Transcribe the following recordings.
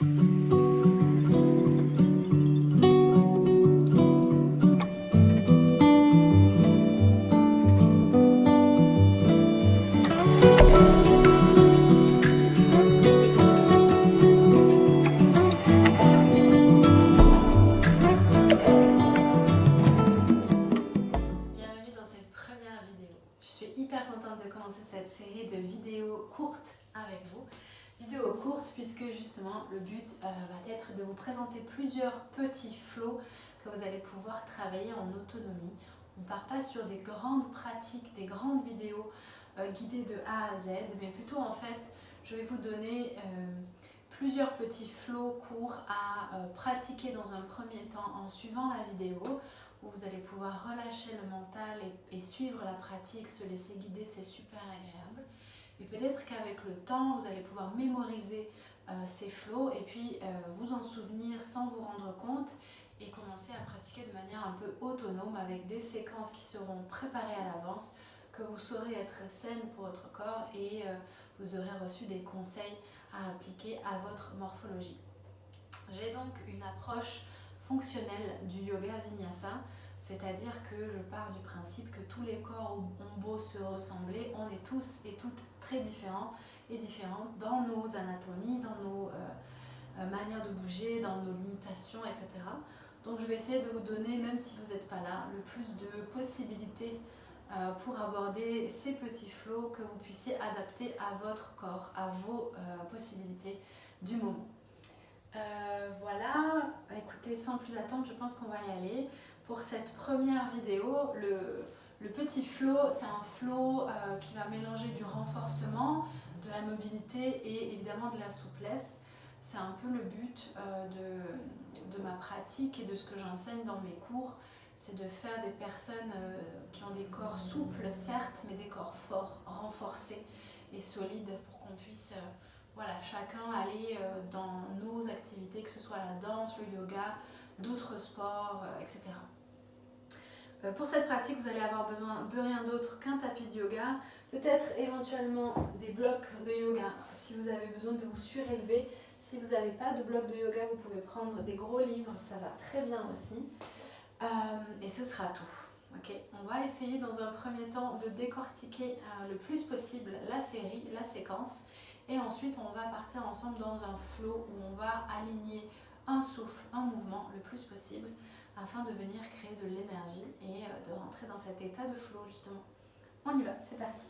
Cette série de vidéos courtes avec vous. Vidéos courtes puisque justement le but va être de vous présenter plusieurs petits flows que vous allez pouvoir travailler en autonomie. On ne part pas sur des grandes pratiques, des grandes vidéos guidées de A à Z, mais plutôt en fait je vais vous donner plusieurs petits flows courts à pratiquer dans un premier temps en suivant la vidéo, où vous allez pouvoir relâcher le mental et suivre la pratique, se laisser guider, c'est super agréable. Et peut-être qu'avec le temps, vous allez pouvoir mémoriser ces flows et puis vous en souvenir sans vous rendre compte et commencer à pratiquer de manière un peu autonome avec des séquences qui seront préparées à l'avance, que vous saurez être saine pour votre corps et vous aurez reçu des conseils à appliquer à votre morphologie. J'ai donc une approche fonctionnelle du yoga vinyasa, c'est-à-dire que je pars du principe que tous les corps ont beau se ressembler, on est tous et toutes très différents et différentes dans nos anatomies, dans nos manières de bouger, dans nos limitations, etc. Donc je vais essayer de vous donner, même si vous n'êtes pas là, le plus de possibilités pour aborder ces petits flows que vous puissiez adapter à votre corps, à vos possibilités du moment. Voilà, écoutez, sans plus attendre, je pense qu'on va y aller. Pour cette première vidéo, le petit flow, c'est un flow qui va mélanger du renforcement, de la mobilité et évidemment de la souplesse. C'est un peu le but de ma pratique et de ce que j'enseigne dans mes cours. C'est de faire des personnes qui ont des corps souples, certes, mais des corps forts, renforcés et solides pour qu'on puisse... Voilà, chacun aller dans nos activités, que ce soit la danse, le yoga, d'autres sports, etc. Pour cette pratique, vous allez avoir besoin de rien d'autre qu'un tapis de yoga, peut-être éventuellement des blocs de yoga si vous avez besoin de vous surélever. Si vous n'avez pas de blocs de yoga, vous pouvez prendre des gros livres, ça va très bien aussi. Et ce sera tout. Okay. On va essayer dans un premier temps de décortiquer le plus possible la série, la séquence. Et ensuite, on va partir ensemble dans un flow où on va aligner un souffle, un mouvement le plus possible afin de venir créer de l'énergie et de rentrer dans cet état de flow justement. On y va, c'est parti.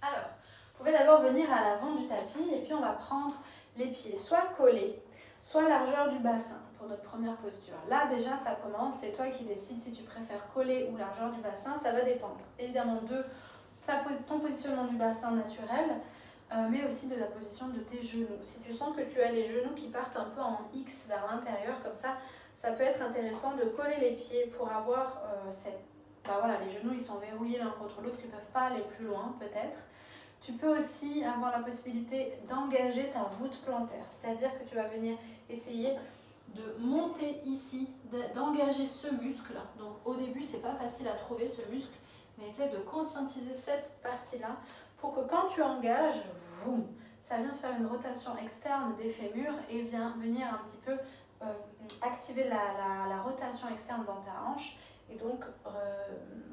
Alors, vous pouvez d'abord venir à l'avant du tapis et puis on va prendre les pieds soit collés, soit largeur du bassin pour notre première posture. Là déjà ça commence, c'est toi qui décides si tu préfères coller ou largeur du bassin, ça va dépendre évidemment de ton positionnement du bassin naturel, mais aussi de la position de tes genoux. Si tu sens que tu as les genoux qui partent un peu en X vers l'intérieur, comme ça peut être intéressant de coller les pieds pour avoir voilà, les genoux ils sont verrouillés l'un contre l'autre, ils ne peuvent pas aller plus loin peut-être. Tu peux aussi avoir la possibilité d'engager ta voûte plantaire, c'est-à-dire que tu vas venir essayer de monter ici, d'engager ce muscle. Donc au début, c'est pas facile à trouver ce muscle, mais essaie de conscientiser cette partie-là pour que quand tu engages, boum, ça vient faire une rotation externe des fémurs et vient venir un petit peu activer la rotation externe dans ta hanche et donc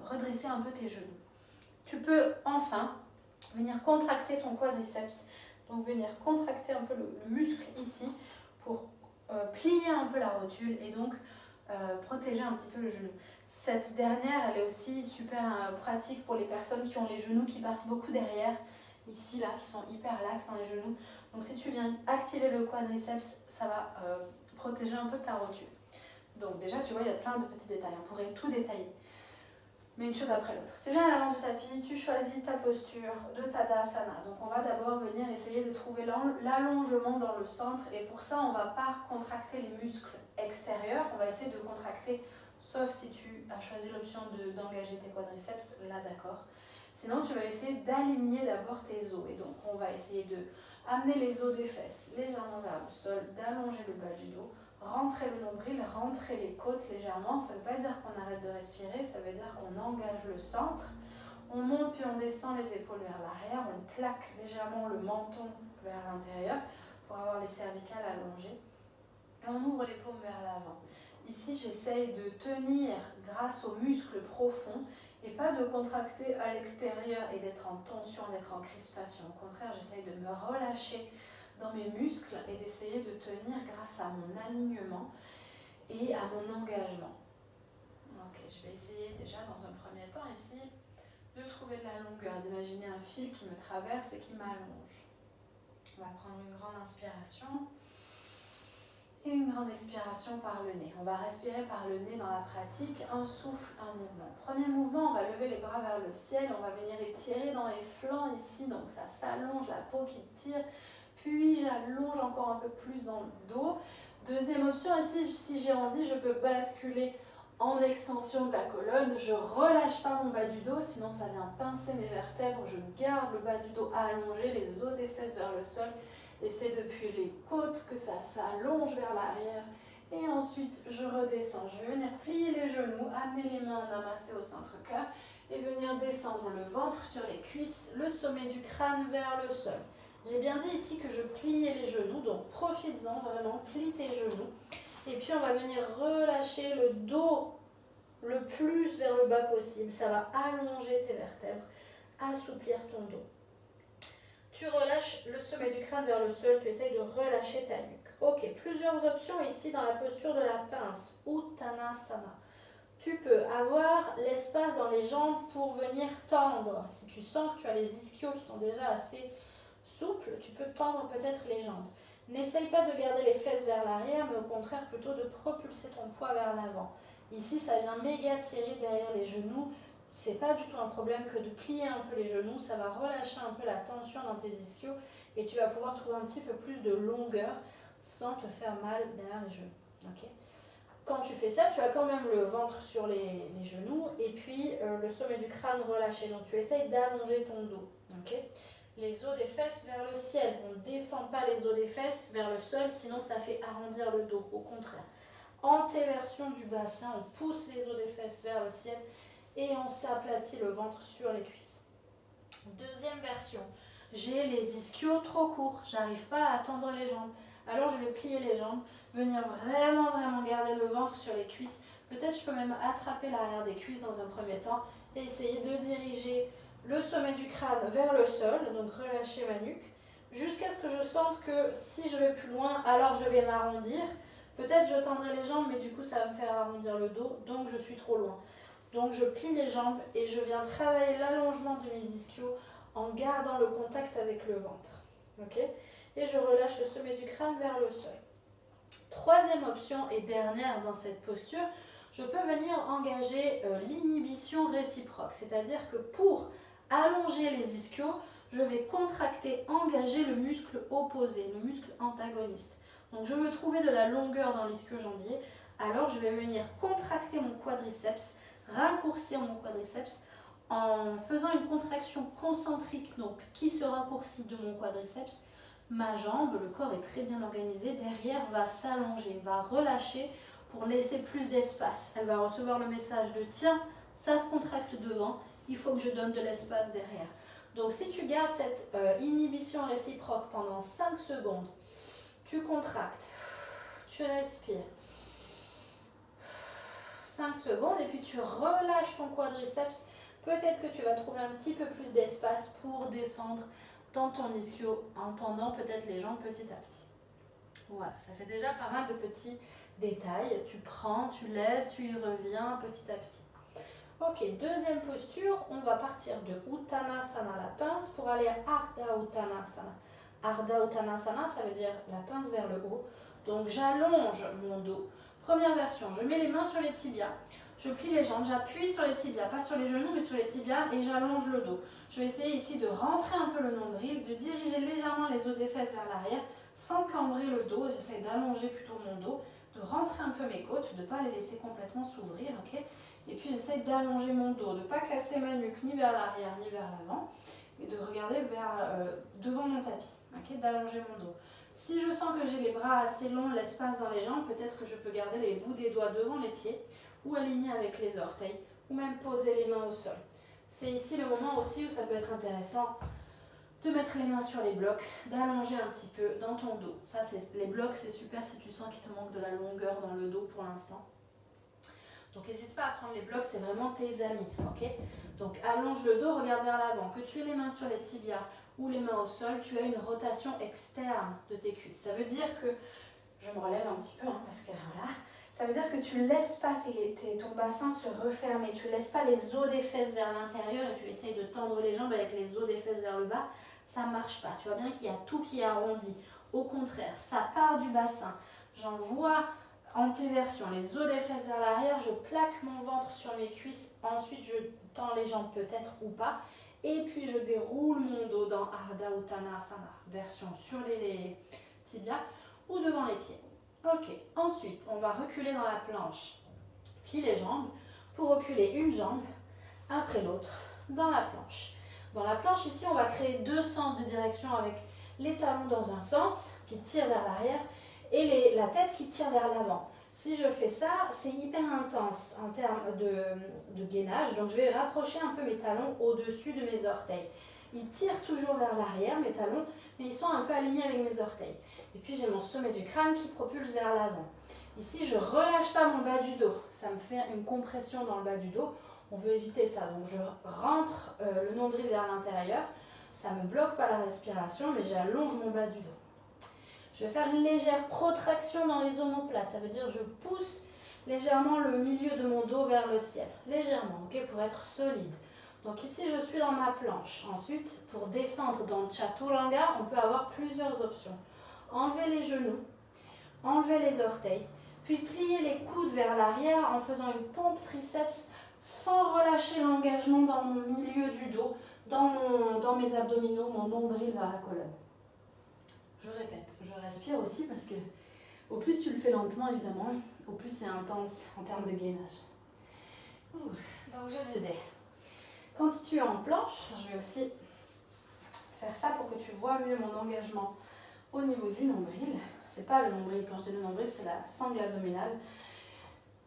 redresser un peu tes genoux. Tu peux enfin venir contracter ton quadriceps, donc venir contracter un peu le muscle ici pour plier un peu la rotule et donc protéger un petit peu le genou. Cette dernière, elle est aussi super pratique pour les personnes qui ont les genoux qui partent beaucoup derrière, ici là, qui sont hyper laxes dans les genoux. Donc si tu viens activer le quadriceps, ça va protéger un peu ta rotule. Donc déjà, tu vois, il y a plein de petits détails, on pourrait tout détailler. Mais une chose après l'autre. Tu viens à l'avant du tapis, tu choisis ta posture de Tadasana. Donc on va d'abord venir essayer de trouver l'allongement dans le centre et pour ça on ne va pas contracter les muscles extérieurs, on va essayer de contracter, sauf si tu as choisi l'option d'engager tes quadriceps, là d'accord. Sinon tu vas essayer d'aligner d'abord tes os et donc on va essayer de amener les os des fesses légèrement vers le sol, d'allonger le bas du dos, rentrer le nombril, rentrer les côtes légèrement. Ça ne veut pas dire qu'on arrête de respirer, ça veut dire qu'on engage le centre. On monte puis on descend les épaules vers l'arrière, on plaque légèrement le menton vers l'intérieur pour avoir les cervicales allongées. Et on ouvre les paumes vers l'avant. Ici, j'essaye de tenir grâce aux muscles profonds et pas de contracter à l'extérieur et d'être en tension, d'être en crispation. Au contraire, j'essaye de me relâcher dans mes muscles et d'essayer de tenir grâce à mon alignement et à mon engagement. Ok, je vais essayer déjà dans un premier temps ici de trouver de la longueur, d'imaginer un fil qui me traverse et qui m'allonge. On va prendre une grande inspiration et une grande expiration par le nez. On va respirer par le nez dans la pratique, un souffle, un mouvement. Premier mouvement, on va lever les bras vers le ciel, on va venir étirer dans les flancs ici, donc ça s'allonge, la peau qui tire, puis j'allonge encore un peu plus dans le dos. Deuxième option ici, si j'ai envie, je peux basculer en extension de la colonne, je relâche pas mon bas du dos, sinon ça vient pincer mes vertèbres, je garde le bas du dos allongé, les os des fesses vers le sol, et c'est depuis les côtes que ça s'allonge vers l'arrière. Et ensuite, je redescends. Je vais venir plier les genoux, amener les mains en namasté au centre-cœur et venir descendre le ventre sur les cuisses, le sommet du crâne vers le sol. J'ai bien dit ici que je pliais les genoux, donc profites-en vraiment, plie tes genoux. Et puis on va venir relâcher le dos le plus vers le bas possible. Ça va allonger tes vertèbres, assouplir ton dos. Tu relâches le sommet du crâne vers le sol, tu essayes de relâcher ta nuque. Ok, plusieurs options ici dans la posture de la pince, Uttanasana. Tu peux avoir l'espace dans les jambes pour venir tendre. Si tu sens que tu as les ischios qui sont déjà assez souples, tu peux tendre peut-être les jambes. N'essaye pas de garder les fesses vers l'arrière, mais au contraire plutôt de propulser ton poids vers l'avant. Ici, ça vient méga tirer derrière les genoux. C'est pas du tout un problème que de plier un peu les genoux, ça va relâcher un peu la tension dans tes ischios et tu vas pouvoir trouver un petit peu plus de longueur sans te faire mal derrière les genoux. Okay. Quand tu fais ça, tu as quand même le ventre sur les genoux et puis le sommet du crâne relâché. Donc tu essayes d'allonger ton dos. Okay. Les os des fesses vers le ciel. On ne descend pas les os des fesses vers le sol, sinon ça fait arrondir le dos. Au contraire, antéversion du bassin, on pousse les os des fesses vers le ciel et on s'aplatit le ventre sur les cuisses. Deuxième version, j'ai les ischios trop courts, j'arrive pas à tendre les jambes. Alors je vais plier les jambes, venir vraiment garder le ventre sur les cuisses. Peut-être je peux même attraper l'arrière des cuisses dans un premier temps et essayer de diriger le sommet du crâne vers le sol, donc relâcher ma nuque, jusqu'à ce que je sente que si je vais plus loin, alors je vais m'arrondir. Peut-être je tendrai les jambes, mais du coup ça va me faire arrondir le dos, donc je suis trop loin. Donc je plie les jambes et je viens travailler l'allongement de mes ischios en gardant le contact avec le ventre. Okay. Et je relâche le sommet du crâne vers le sol. Troisième option et dernière dans cette posture, je peux venir engager l'inhibition réciproque. C'est-à-dire que pour allonger les ischios, je vais contracter, engager le muscle opposé, le muscle antagoniste. Donc je veux trouver de la longueur dans l'ischio-jambier, alors je vais venir contracter mon quadriceps, raccourcir mon quadriceps en faisant une contraction concentrique donc, qui se raccourcit de mon quadriceps. Ma jambe, le corps est très bien organisé, derrière va s'allonger, va relâcher pour laisser plus d'espace. Elle va recevoir le message de tiens, ça se contracte devant, il faut que je donne de l'espace derrière. Donc si tu gardes cette inhibition réciproque pendant 5 secondes, tu contractes, tu respires. 5 secondes et puis tu relâches ton quadriceps. Peut-être que tu vas trouver un petit peu plus d'espace pour descendre dans ton ischio en tendant peut-être les jambes petit à petit. Voilà, ça fait déjà pas mal de petits détails. Tu prends, tu laisses, tu y reviens petit à petit. Ok, deuxième posture, on va partir de Uttanasana, la pince, pour aller à Ardha Uttanasana. Ardha Uttanasana, ça veut dire la pince vers le haut. Donc j'allonge mon dos. Première version, je mets les mains sur les tibias, je plie les jambes, j'appuie sur les tibias, pas sur les genoux mais sur les tibias et j'allonge le dos. Je vais essayer ici de rentrer un peu le nombril, de diriger légèrement les os des fesses vers l'arrière sans cambrer le dos, j'essaie d'allonger plutôt mon dos, de rentrer un peu mes côtes, de ne pas les laisser complètement s'ouvrir, ok. Et puis j'essaie d'allonger mon dos, de ne pas casser ma nuque ni vers l'arrière ni vers l'avant et de regarder devant mon tapis, ok, d'allonger mon dos. Si je sens que j'ai les bras assez longs, l'espace dans les jambes, peut-être que je peux garder les bouts des doigts devant les pieds ou aligner avec les orteils ou même poser les mains au sol. C'est ici le moment aussi où ça peut être intéressant de mettre les mains sur les blocs, d'allonger un petit peu dans ton dos. Ça, les blocs, c'est super si tu sens qu'il te manque de la longueur dans le dos pour l'instant. Donc n'hésite pas à prendre les blocs, c'est vraiment tes amis, ok? Donc allonge le dos, regarde vers l'avant. Que tu aies les mains sur les tibias ou les mains au sol, tu as une rotation externe de tes cuisses. Ça veut dire que, je me relève un petit peu, hein, parce que voilà, ça veut dire que tu ne laisses pas ton bassin se refermer, tu ne laisses pas les os des fesses vers l'intérieur et tu essayes de tendre les jambes avec les os des fesses vers le bas. Ça ne marche pas. Tu vois bien qu'il y a tout qui est arrondi. Au contraire, ça part du bassin. J'envoie antéversion, les os des fesses vers l'arrière, je plaque mon ventre sur mes cuisses, ensuite je tends les jambes peut-être ou pas, et puis je déroule mon dos dans Ardha Uttanasana, version sur les tibias ou devant les pieds. Ok, ensuite on va reculer dans la planche, plie les jambes pour reculer une jambe après l'autre dans la planche. Dans la planche ici on va créer deux sens de direction avec les talons dans un sens qui tire vers l'arrière et la tête qui tire vers l'avant. Si je fais ça, c'est hyper intense en termes de gainage. Donc je vais rapprocher un peu mes talons au-dessus de mes orteils. Ils tirent toujours vers l'arrière, mes talons, mais ils sont un peu alignés avec mes orteils. Et puis j'ai mon sommet du crâne qui propulse vers l'avant. Ici, je ne relâche pas mon bas du dos. Ça me fait une compression dans le bas du dos. On veut éviter ça. Donc je rentre le nombril vers l'intérieur. Ça ne me bloque pas la respiration, mais j'allonge mon bas du dos. Je vais faire une légère protraction dans les omoplates. Ça veut dire que je pousse légèrement le milieu de mon dos vers le ciel. Légèrement, ok, pour être solide. Donc ici, je suis dans ma planche. Ensuite, pour descendre dans Chaturanga, on peut avoir plusieurs options. Enlever les genoux, enlever les orteils, puis plier les coudes vers l'arrière en faisant une pompe triceps sans relâcher l'engagement dans mon milieu du dos, dans mes abdominaux, mon nombril vers la colonne. Je répète, je respire aussi parce que au plus tu le fais lentement évidemment, au plus c'est intense en termes de gainage. Donc je disais, quand tu es en planche, je vais aussi faire ça pour que tu vois mieux mon engagement au niveau du nombril. C'est pas le nombril, quand je dis le nombril, c'est la sangle abdominale.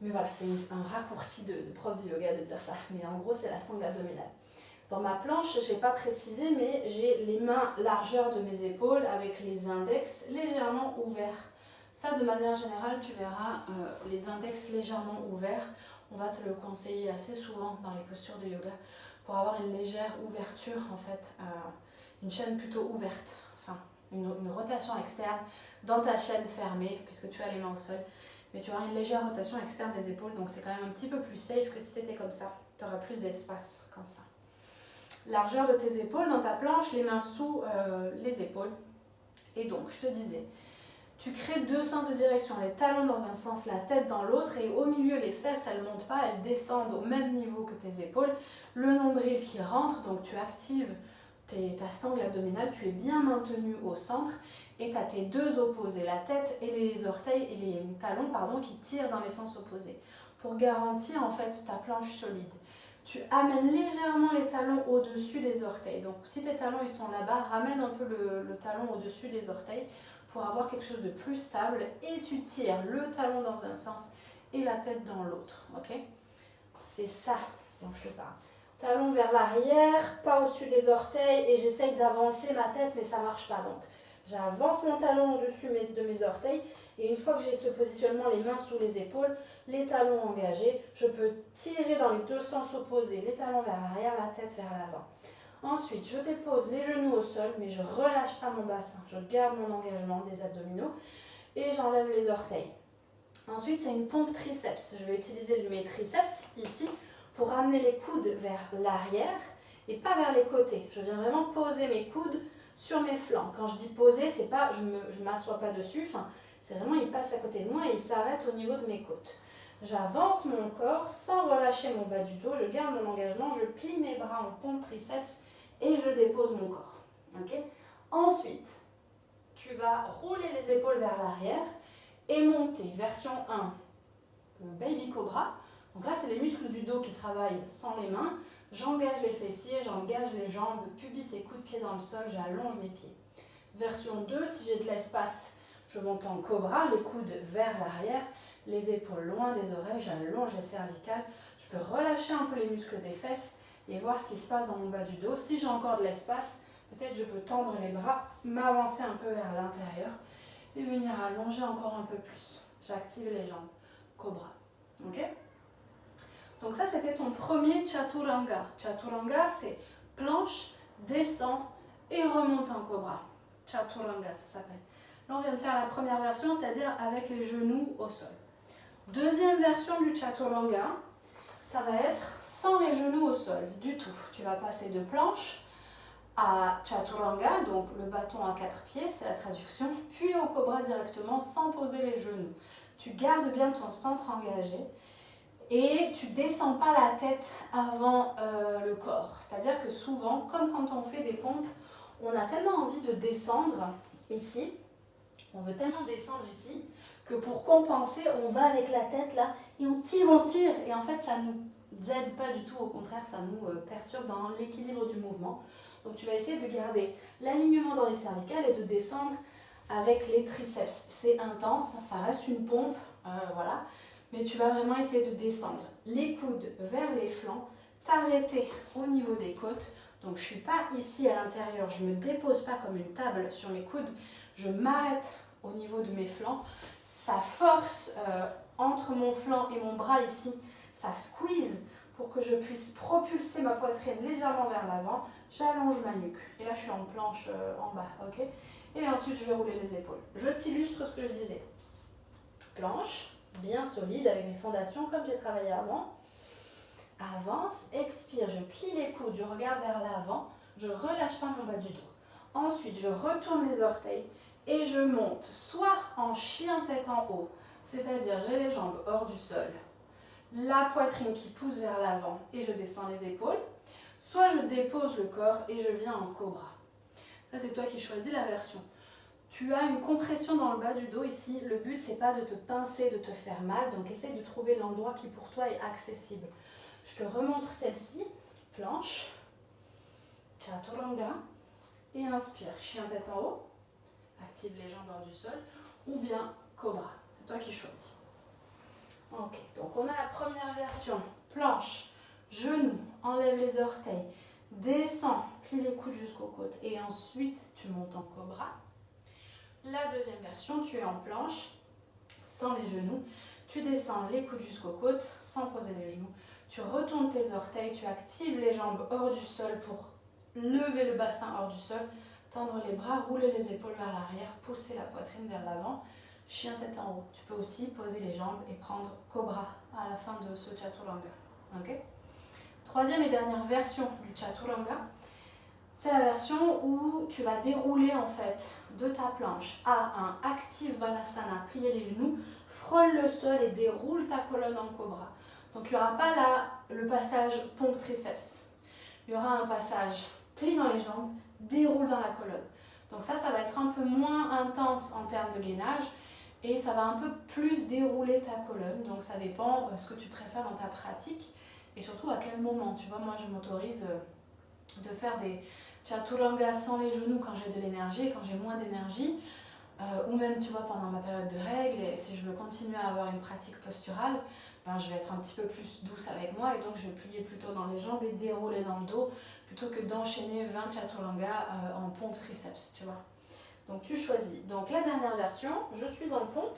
Mais voilà, c'est un raccourci de prof de yoga de dire ça. Mais en gros, c'est la sangle abdominale. Dans ma planche, je n'ai pas précisé, mais j'ai les mains largeur de mes épaules avec les index légèrement ouverts. Ça, de manière générale, tu verras les index légèrement ouverts. On va te le conseiller assez souvent dans les postures de yoga pour avoir une légère ouverture, en fait, une chaîne plutôt ouverte, enfin une rotation externe dans ta chaîne fermée, puisque tu as les mains au sol. Mais tu auras une légère rotation externe des épaules, donc c'est quand même un petit peu plus safe que si tu étais comme ça. Tu auras plus d'espace comme ça. Largeur de tes épaules dans ta planche, les mains sous les épaules. Et donc, je te disais, tu crées deux sens de direction, les talons dans un sens, la tête dans l'autre, et au milieu, les fesses, elles ne montent pas, elles descendent au même niveau que tes épaules. Le nombril qui rentre, donc tu actives ta sangle abdominale, tu es bien maintenu au centre, et tu as tes deux opposés, la tête et les orteils et les talons qui tirent dans les sens opposés, pour garantir en fait ta planche solide. Tu amènes légèrement les talons au-dessus des orteils. Donc si tes talons ils sont là-bas, ramène un peu le talon au-dessus des orteils pour avoir quelque chose de plus stable et tu tires le talon dans un sens et la tête dans l'autre. Ok? C'est ça dont je te parle. Talon vers l'arrière, pas au-dessus des orteils et j'essaye d'avancer ma tête mais ça ne marche pas. Donc j'avance mon talon au-dessus de mes orteils. Et une fois que j'ai ce positionnement, les mains sous les épaules, les talons engagés, je peux tirer dans les deux sens opposés, les talons vers l'arrière, la tête vers l'avant. Ensuite, je dépose les genoux au sol, mais je ne relâche pas mon bassin. Je garde mon engagement des abdominaux et j'enlève les orteils. Ensuite, c'est une pompe triceps. Je vais utiliser mes triceps ici pour ramener les coudes vers l'arrière et pas vers les côtés. Je viens vraiment poser mes coudes sur mes flancs. Quand je dis poser, c'est pas je ne m'assois pas dessus, c'est vraiment, il passe à côté de moi et il s'arrête au niveau de mes côtes. J'avance mon corps sans relâcher mon bas du dos, je garde mon engagement, je plie mes bras en pompe triceps et je dépose mon corps. Okay? Ensuite, tu vas rouler les épaules vers l'arrière et monter. Version 1, Baby Cobra. Donc là, c'est les muscles du dos qui travaillent sans les mains. J'engage les fessiers, j'engage les jambes, pubis et coups de pied dans le sol, j'allonge mes pieds. Version 2, si j'ai de l'espace, je monte en cobra, les coudes vers l'arrière, les épaules loin des oreilles, j'allonge les cervicales. Je peux relâcher un peu les muscles des fesses et voir ce qui se passe dans mon bas du dos. Si j'ai encore de l'espace, Peut-être je peux tendre les bras, m'avancer un peu vers l'intérieur et venir allonger encore un peu plus. J'active les jambes. Cobra. Ok? Donc ça, c'était ton premier chaturanga. Chaturanga, c'est planche, descend et remonte en cobra. Chaturanga, ça s'appelle. Là, on vient de faire la première version, c'est-à-dire avec les genoux au sol. Deuxième version du chaturanga, ça va être sans les genoux au sol du tout. Tu vas passer de planche à chaturanga, donc le bâton à 4 pieds, c'est la traduction, puis au cobra directement sans poser les genoux. Tu gardes bien ton centre engagé et tu descends pas la tête avant le corps. C'est-à-dire que souvent, comme quand on fait des pompes, on a tellement envie de descendre ici, on veut tellement descendre ici, que pour compenser, on va avec la tête là et on tire, et en fait ça ne nous aide pas du tout, au contraire ça nous perturbe dans l'équilibre du mouvement. Donc tu vas essayer de garder l'alignement dans les cervicales et de descendre avec les triceps. C'est intense, ça reste une pompe, voilà, mais tu vas vraiment essayer de descendre les coudes vers les flancs, t'arrêter au niveau des côtes. Donc je ne suis pas ici à l'intérieur, je ne me dépose pas comme une table sur mes coudes, je m'arrête au niveau de mes flancs. Ça force entre mon flanc et mon bras ici, ça squeeze pour que je puisse propulser ma poitrine légèrement vers l'avant. J'allonge ma nuque. Et là, je suis en planche en bas, ok? Et ensuite, je vais rouler les épaules. Je t'illustre ce que je disais. Planche, bien solide, avec mes fondations, comme j'ai travaillé avant. Avance, expire, je plie les coudes, je regarde vers l'avant. Je ne relâche pas mon bas du dos. Ensuite, je retourne les orteils et je monte, soit en chien tête en haut, c'est-à-dire j'ai les jambes hors du sol, la poitrine qui pousse vers l'avant et je descends les épaules, soit je dépose le corps et je viens en cobra. Ça, c'est toi qui choisis la version. Tu as une compression dans le bas du dos ici. Le but, c'est pas de te pincer, de te faire mal. Donc, essaye de trouver l'endroit qui pour toi est accessible. Je te remontre celle-ci. Planche. Chaturanga. Et inspire. Chien tête en haut. Active les jambes hors du sol. Ou bien cobra. C'est toi qui choisis. Ok. Donc, on a la première version. Planche. Genoux. Enlève les orteils. Descends. Plie les coudes jusqu'aux côtes. Et ensuite, tu montes en cobra. La deuxième version, tu es en planche, sans les genoux. Tu descends les coudes jusqu'aux côtes, sans poser les genoux. Tu retournes tes orteils, tu actives les jambes hors du sol pour lever le bassin hors du sol. Tendre les bras, rouler les épaules vers l'arrière, pousser la poitrine vers l'avant. Chien tête en haut. Tu peux aussi poser les jambes et prendre cobra à la fin de ce chaturanga. Okay? Troisième et dernière version du chaturanga. C'est la version où tu vas dérouler en fait de ta planche à un active balasana, plier les genoux, frôle le sol et déroule ta colonne en cobra. Donc il n'y aura pas là le passage pompe triceps. Il y aura un passage plie dans les jambes, déroule dans la colonne. Donc ça va être un peu moins intense en termes de gainage et ça va un peu plus dérouler ta colonne. Donc ça dépend ce que tu préfères dans ta pratique et surtout à quel moment. Tu vois, moi je m'autorise de faire des chaturanga sans les genoux quand j'ai de l'énergie et quand j'ai moins d'énergie, ou même tu vois pendant ma période de règles, et si je veux continuer à avoir une pratique posturale, ben, je vais être un petit peu plus douce avec moi et donc je vais plier plutôt dans les jambes et dérouler dans le dos plutôt que d'enchaîner 20 chaturanga en pompe triceps, tu vois. Donc tu choisis. Donc la dernière version, je suis en pompe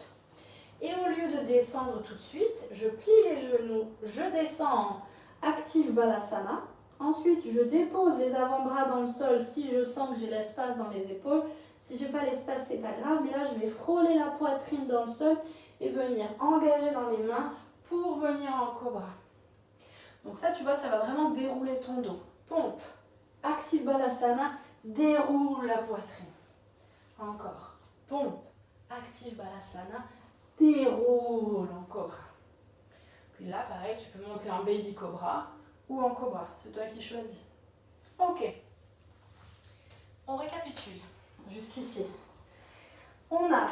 et au lieu de descendre tout de suite, je plie les genoux, je descends en active balasana. Ensuite, je dépose les avant-bras dans le sol si je sens que j'ai l'espace dans les épaules. Si je n'ai pas l'espace, c'est pas grave. Mais là, je vais frôler la poitrine dans le sol et venir engager dans mes mains pour venir en cobra. Donc ça, tu vois, ça va vraiment dérouler ton dos. Pompe, active balasana, déroule la poitrine. Encore. Pompe, active balasana, déroule en cobra. Puis là, pareil, tu peux monter en baby cobra ou en cobra, c'est toi qui choisis. Ok. On récapitule jusqu'ici. On a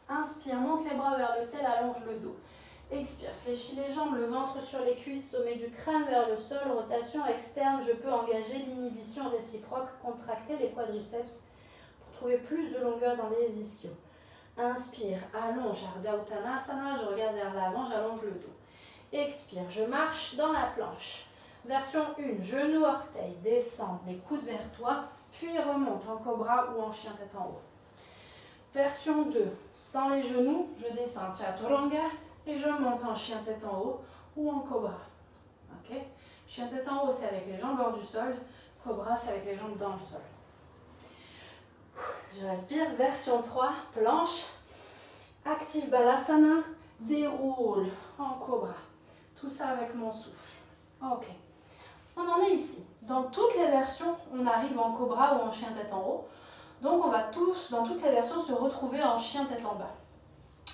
inspire, monte les bras vers le ciel, allonge le dos. Expire, fléchis les jambes, le ventre sur les cuisses, sommet du crâne vers le sol, rotation externe, je peux engager l'inhibition réciproque, contracter les quadriceps pour trouver plus de longueur dans les ischios. Inspire, allonge, Ardha Uttanasana, je regarde vers l'avant, j'allonge le dos. Expire, je marche dans la planche. Version 1, genoux, orteils, descends, les coudes vers toi, puis remonte en cobra ou en chien tête en haut. Version 2, sans les genoux, je descends chaturanga et je monte en chien tête en haut ou en cobra. Ok? Chien tête en haut, c'est avec les jambes hors du sol. Cobra, c'est avec les jambes dans le sol. Je respire. Version 3, planche. Active Balasana. Déroule en cobra. Tout ça avec mon souffle. Ok. On en est ici. Dans toutes les versions, on arrive en cobra ou en chien tête en haut. Donc on va tous, dans toutes les versions, se retrouver en chien tête en bas.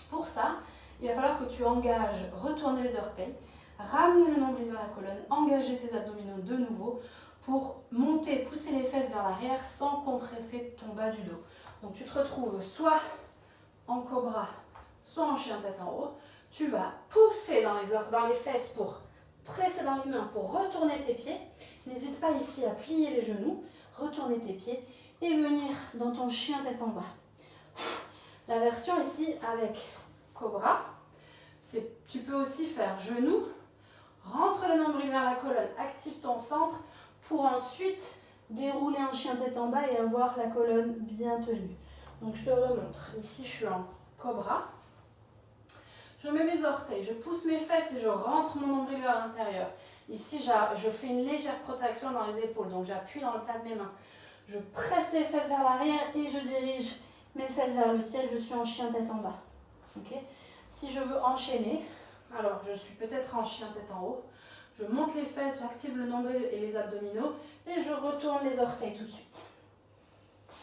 Pour ça, il va falloir que tu engages, retourner les orteils, ramener le nombril vers la colonne, engager tes abdominaux de nouveau pour monter, pousser les fesses vers l'arrière sans compresser ton bas du dos. Donc tu te retrouves soit en cobra, soit en chien tête en haut. Tu vas pousser dans les fesses pour presser dans les mains pour retourner tes pieds. N'hésite pas ici à plier les genoux, retourner tes pieds et venir dans ton chien tête en bas. La version ici avec cobra, tu peux aussi faire genou, rentre le nombril vers la colonne, active ton centre pour ensuite dérouler en chien tête en bas et avoir la colonne bien tenue. Donc je te remontre. Ici je suis en cobra. Je mets mes orteils, je pousse mes fesses et je rentre mon nombril vers l'intérieur. Ici je fais une légère protraction dans les épaules, donc j'appuie dans le plat de mes mains. Je presse les fesses vers l'arrière et je dirige mes fesses vers le ciel, je suis en chien tête en bas. Okay? Si je veux enchaîner, alors je suis peut-être en chien tête en haut, je monte les fesses, j'active le nombril et les abdominaux et je retourne les orteils tout de suite.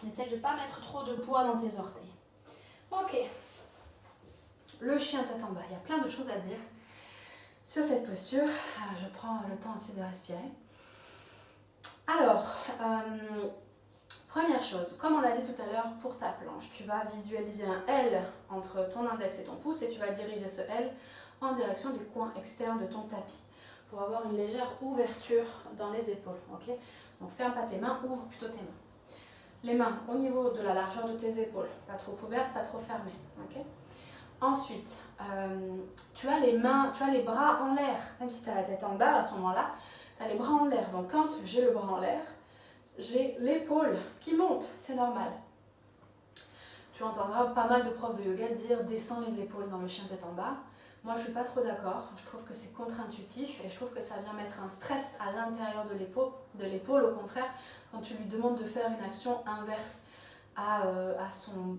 Essaye de ne pas mettre trop de poids dans tes orteils. Ok, le chien tête en bas, il y a plein de choses à dire sur cette posture. Je prends le temps aussi de respirer. Alors, première chose, comme on a dit tout à l'heure, pour ta planche, tu vas visualiser un L entre ton index et ton pouce et tu vas diriger ce L en direction du coin externe de ton tapis pour avoir une légère ouverture dans les épaules. Okay? Donc ferme pas tes mains, ouvre plutôt tes mains. Les mains au niveau de la largeur de tes épaules, pas trop ouvertes, pas trop fermées. Okay? Ensuite, tu as les bras en l'air, même si tu as la tête en bas à ce moment-là, tu as les bras en l'air. Donc quand j'ai le bras en l'air, j'ai l'épaule qui monte, c'est normal. Tu entendras pas mal de profs de yoga dire descends les épaules dans le chien tête en bas. Moi je suis pas trop d'accord, je trouve que c'est contre-intuitif et je trouve que ça vient mettre un stress à l'intérieur de l'épaule. Au contraire, quand tu lui demandes de faire une action inverse à son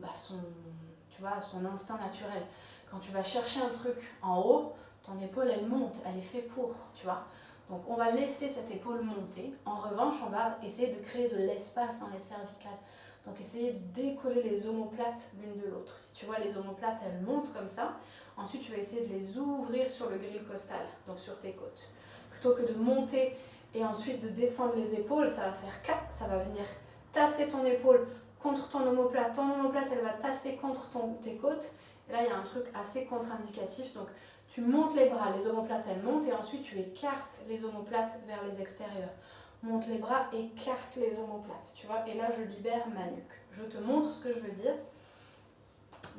instinct naturel. Quand tu vas chercher un truc en haut, ton épaule elle monte, elle est faite pour, tu vois. Donc on va laisser cette épaule monter. En revanche, on va essayer de créer de l'espace dans les cervicales. Donc essayer de décoller les omoplates l'une de l'autre. Si tu vois les omoplates, elles montent comme ça. Ensuite, tu vas essayer de les ouvrir sur le grille costal, donc sur tes côtes. Plutôt que de monter et ensuite de descendre les épaules, ça va faire cap, ça va venir tasser ton épaule contre ton omoplate. Ton omoplate, elle va tasser contre tes côtes. Et là, il y a un truc assez contre-indicatif. Donc, tu montes les bras, les omoplates, elles montent. Et ensuite, tu écartes les omoplates vers les extérieurs. Monte les bras, écarte les omoplates. Tu vois, et là, je libère ma nuque. Je te montre ce que je veux dire.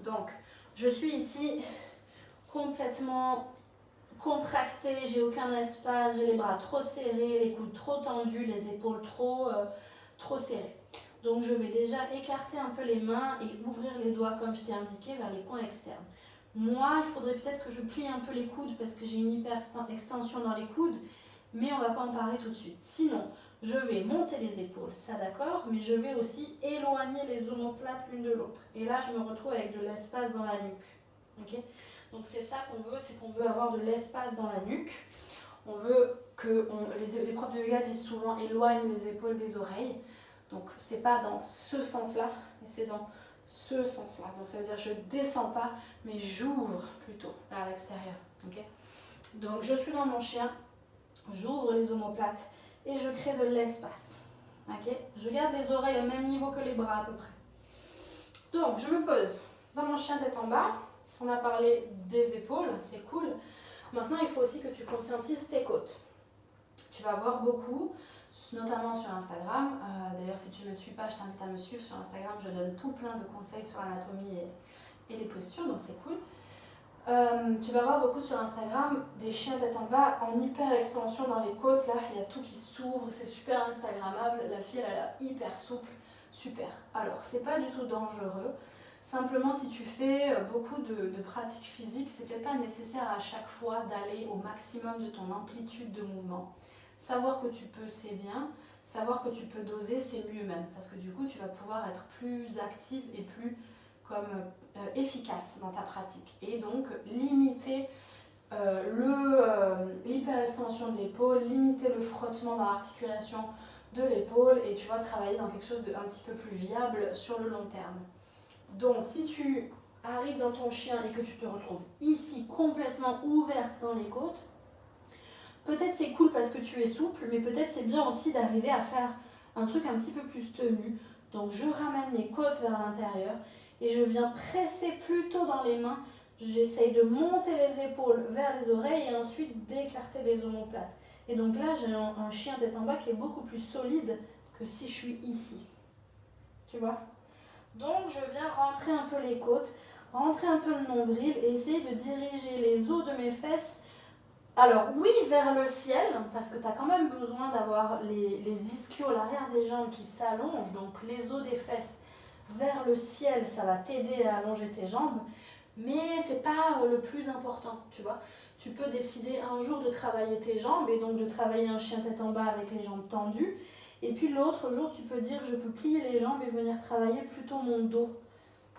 Donc, je suis ici complètement contractée. J'ai aucun espace. J'ai les bras trop serrés, les coudes trop tendus, les épaules trop serrées. Donc je vais déjà écarter un peu les mains et ouvrir les doigts comme je t'ai indiqué vers les coins externes. Moi, il faudrait peut-être que je plie un peu les coudes parce que j'ai une hyper-extension dans les coudes, mais on ne va pas en parler tout de suite. Sinon, je vais monter les épaules, ça d'accord, mais je vais aussi éloigner les omoplates l'une de l'autre. Et là, je me retrouve avec de l'espace dans la nuque. Okay? Donc c'est ça qu'on veut, c'est qu'on veut avoir de l'espace dans la nuque. On veut que, les profs de yoga disent souvent éloigne les épaules des oreilles. Donc c'est pas dans ce sens-là, mais c'est dans ce sens-là. Donc ça veut dire je descends pas, mais j'ouvre plutôt vers l'extérieur. Okay? Donc je suis dans mon chien, j'ouvre les omoplates et je crée de l'espace. Okay? Je garde les oreilles au même niveau que les bras à peu près. Donc je me pose dans mon chien tête en bas. On a parlé des épaules, c'est cool. Maintenant il faut aussi que tu conscientises tes côtes. Tu vas voir beaucoup, notamment sur Instagram. D'ailleurs, si tu ne me suis pas, je t'invite à me suivre sur Instagram. Je donne tout plein de conseils sur l'anatomie et les postures, donc c'est cool. Tu vas voir beaucoup sur Instagram des chiens tête en bas en hyper extension dans les côtes. Là, il y a tout qui s'ouvre, c'est super instagrammable. La fille, elle a l'air hyper souple, super. Alors, c'est pas du tout dangereux. Simplement, si tu fais beaucoup de pratiques physiques, c'est peut-être pas nécessaire à chaque fois d'aller au maximum de ton amplitude de mouvement. Savoir que tu peux, c'est bien. Savoir que tu peux doser, c'est mieux même. Parce que du coup, tu vas pouvoir être plus active et plus efficace dans ta pratique. Et donc, limiter l'hyperextension de l'épaule, limiter le frottement dans l'articulation de l'épaule et tu vas travailler dans quelque chose d'un petit peu plus viable sur le long terme. Donc, si tu arrives dans ton chien et que tu te retrouves ici complètement ouverte dans les côtes, peut-être c'est cool parce que tu es souple, mais peut-être c'est bien aussi d'arriver à faire un truc un petit peu plus tenu. Donc, je ramène mes côtes vers l'intérieur et je viens presser plutôt dans les mains. J'essaye de monter les épaules vers les oreilles et ensuite d'écarter les omoplates. Et donc là, j'ai un chien tête en bas qui est beaucoup plus solide que si je suis ici. Tu vois? Donc, je viens rentrer un peu les côtes, rentrer un peu le nombril et essayer de diriger les os de mes fesses. Alors, oui, vers le ciel, parce que tu as quand même besoin d'avoir les ischios, l'arrière des jambes qui s'allongent, donc les os des fesses vers le ciel, ça va t'aider à allonger tes jambes, mais c'est pas le plus important, tu vois. Tu peux décider un jour de travailler tes jambes et donc de travailler un chien tête en bas avec les jambes tendues, et puis l'autre jour, tu peux dire je peux plier les jambes et venir travailler plutôt mon dos,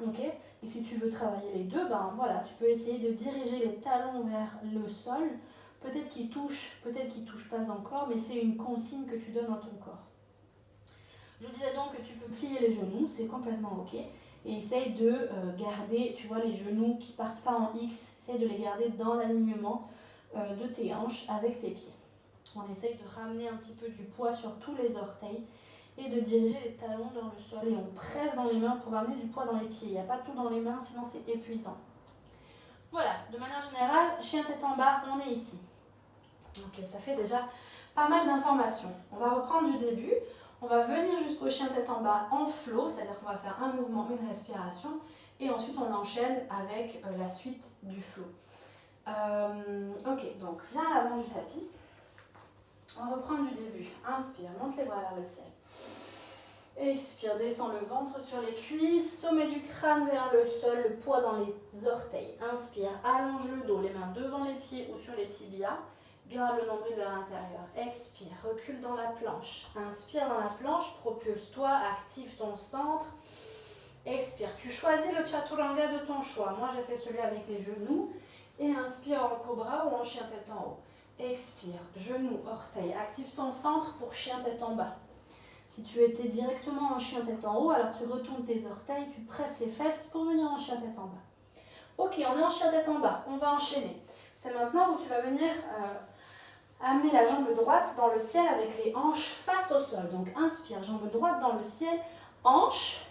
ok? Et si tu veux travailler les deux, ben voilà, tu peux essayer de diriger les talons vers le sol, peut-être qu'ils touchent, peut-être qu'ils touchent pas encore, mais c'est une consigne que tu donnes à ton corps. Je disais donc que tu peux plier les genoux, c'est complètement ok. Et essaye de garder, tu vois, les genoux qui partent pas en X, essaye de les garder dans l'alignement de tes hanches avec tes pieds. On essaye de ramener un petit peu du poids sur tous les orteils et de diriger les talons dans le sol. Et on presse dans les mains pour ramener du poids dans les pieds. Il n'y a pas tout dans les mains, sinon c'est épuisant. Voilà, de manière générale, chien tête en bas, on est ici. Ok, ça fait déjà pas mal d'informations. On va reprendre du début. On va venir jusqu'au chien tête en bas en flow, c'est-à-dire qu'on va faire un mouvement, une respiration, et ensuite on enchaîne avec la suite du flow. Ok, donc viens à l'avant du tapis. On reprend du début. Inspire, monte les bras vers le ciel. Expire, descends le ventre sur les cuisses, sommet du crâne vers le sol, le poids dans les orteils. Inspire, allonge le dos, les mains devant les pieds ou sur les tibias. Garde le nombril vers l'intérieur. Expire, recule dans la planche. Inspire dans la planche, propulse-toi, active ton centre. Expire, tu choisis le chaturanga de ton choix. Moi, j'ai fait celui avec les genoux. Et inspire en cobra ou en chien tête en haut. Expire, genoux, orteils. Active ton centre pour chien tête en bas. Si tu étais directement en chien tête en haut, alors tu retournes tes orteils, tu presses les fesses pour venir en chien tête en bas. Ok, on est en chien tête en bas. On va enchaîner. C'est maintenant où tu vas venir amener la jambe droite dans le ciel avec les hanches face au sol. Donc inspire, jambe droite dans le ciel, hanche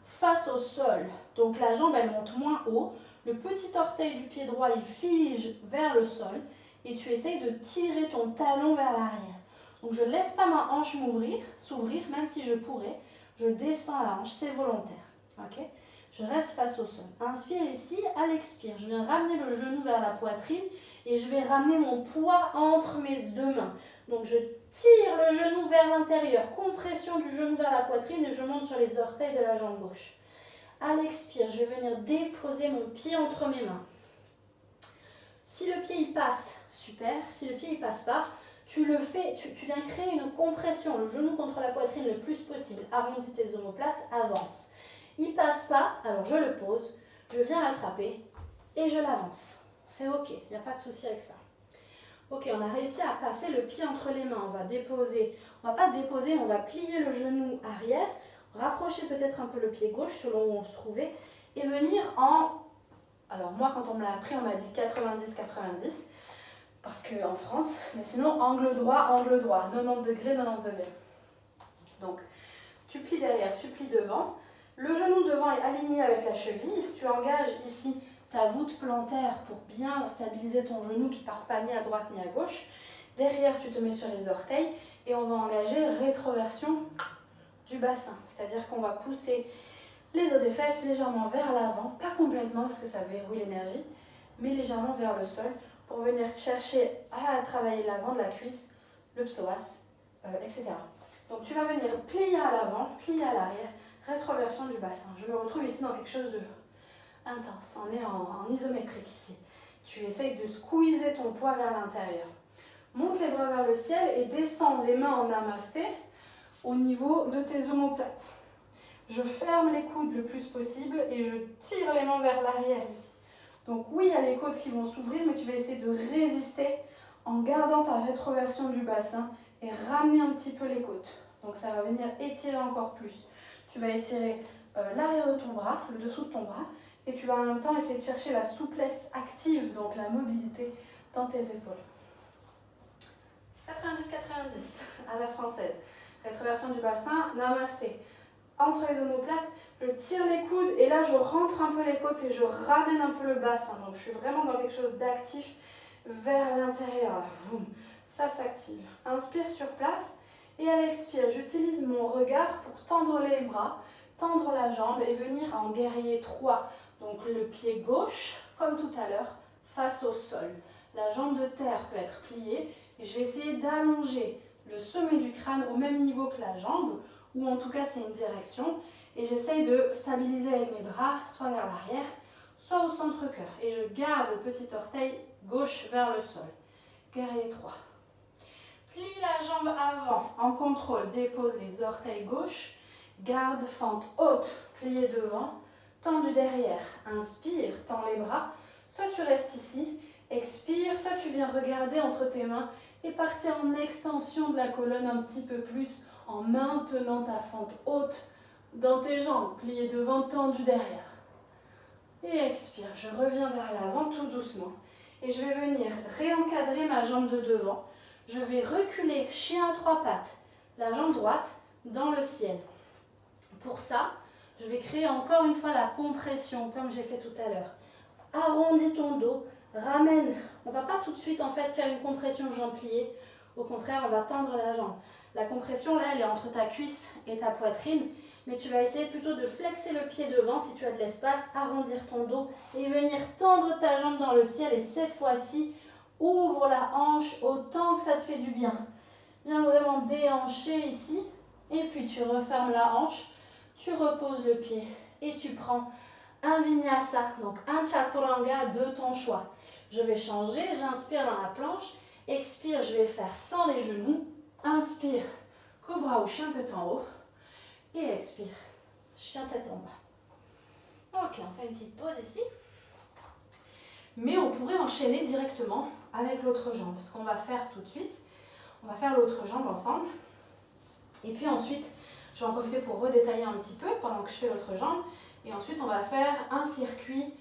face au sol. Donc la jambe elle monte moins haut. Le petit orteil du pied droit il fige vers le sol et tu essayes de tirer ton talon vers l'arrière. Donc je ne laisse pas ma hanche s'ouvrir, même si je pourrais. Je descends la hanche, c'est volontaire. Ok ? Je reste face au sol. Inspire ici, à l'expire. Je viens ramener le genou vers la poitrine et je vais ramener mon poids entre mes deux mains. Donc je tire le genou vers l'intérieur, compression du genou vers la poitrine et je monte sur les orteils de la jambe gauche. À l'expire, je vais venir déposer mon pied entre mes mains. Si le pied il passe, super. Si le pied il passe pas, tu viens créer une compression, le genou contre la poitrine le plus possible. Arrondis tes omoplates, avance. Il passe pas, alors je le pose, je viens l'attraper et je l'avance. C'est ok, il n'y a pas de souci avec ça. Ok, on a réussi à passer le pied entre les mains. On va déposer, on va pas déposer, on va plier le genou arrière, rapprocher peut-être un peu le pied gauche selon où on se trouvait et venir en... Alors moi quand on me l'a appris, on m'a dit 90-90 parce qu'en France, mais sinon angle droit, 90 degrés, 90 degrés. Donc tu plies derrière, tu plies devant. Le genou devant est aligné avec la cheville. Tu engages ici ta voûte plantaire pour bien stabiliser ton genou qui ne part pas ni à droite ni à gauche. Derrière, tu te mets sur les orteils et on va engager rétroversion du bassin. C'est-à-dire qu'on va pousser les os des fesses légèrement vers l'avant, pas complètement parce que ça verrouille l'énergie, mais légèrement vers le sol pour venir chercher à travailler l'avant de la cuisse, le psoas, etc. Donc tu vas venir plier à l'avant, plier à l'arrière, rétroversion du bassin. Je me retrouve ici dans quelque chose de intense. On est en isométrique ici. Tu essayes de squeezer ton poids vers l'intérieur. Monte les bras vers le ciel et descends les mains en namasté au niveau de tes omoplates. Je ferme les coudes le plus possible et je tire les mains vers l'arrière ici. Donc oui, il y a les côtes qui vont s'ouvrir, mais tu vas essayer de résister en gardant ta rétroversion du bassin et ramener un petit peu les côtes. Donc ça va venir étirer encore plus. Tu vas étirer l'arrière de ton bras, le dessous de ton bras, et tu vas en même temps essayer de chercher la souplesse active, donc la mobilité dans tes épaules. 90-90 à la française. Rétroversion du bassin, namasté. Entre les omoplates, je tire les coudes et là je rentre un peu les côtes et je ramène un peu le bassin. Donc je suis vraiment dans quelque chose d'actif vers l'intérieur. Ça s'active. Inspire sur place et à l'expire, j'utilise mon regard pour tendre les bras, tendre la jambe et venir en guerrier 3. Donc le pied gauche, comme tout à l'heure, face au sol. La jambe de terre peut être pliée et je vais essayer d'allonger le sommet du crâne au même niveau que la jambe, ou en tout cas c'est une direction, et j'essaye de stabiliser avec mes bras, soit vers l'arrière, soit au centre-cœur. Et je garde le petit orteil gauche vers le sol. Guerrier 3. Plie la jambe avant, en contrôle, dépose les orteils gauche, garde fente haute, plié devant, tendu derrière. Inspire, tends les bras, soit tu restes ici, expire, soit tu viens regarder entre tes mains et partir en extension de la colonne un petit peu plus en maintenant ta fente haute dans tes jambes, plié devant, tendu derrière. Et expire, je reviens vers l'avant tout doucement. Et je vais venir réencadrer ma jambe de devant. Je vais reculer, chien à 3 pattes, la jambe droite dans le ciel. Pour ça, je vais créer encore une fois la compression, comme j'ai fait tout à l'heure. Arrondis ton dos, ramène. On ne va pas tout de suite en fait faire une compression jambe pliée. Au contraire, on va tendre la jambe. La compression, là, elle est entre ta cuisse et ta poitrine. Mais tu vas essayer plutôt de flexer le pied devant si tu as de l'espace, arrondir ton dos et venir tendre ta jambe dans le ciel. Et cette fois-ci, ouvre la hanche autant que ça te fait du bien. Viens vraiment déhancher ici. Et puis tu refermes la hanche, tu reposes le pied et tu prends un vinyasa, donc un chaturanga de ton choix. Je vais changer, j'inspire dans la planche, expire, je vais faire sans les genoux. Inspire, cobra ou chien tête en haut. Et expire, chien tête en bas. Ok, on fait une petite pause ici. Mais on pourrait enchaîner directement avec l'autre jambe. Ce qu'on va faire tout de suite, on va faire l'autre jambe ensemble. Et puis ensuite, je vais en profiter pour redétailler un petit peu pendant que je fais l'autre jambe. Et ensuite, on va faire un circuit,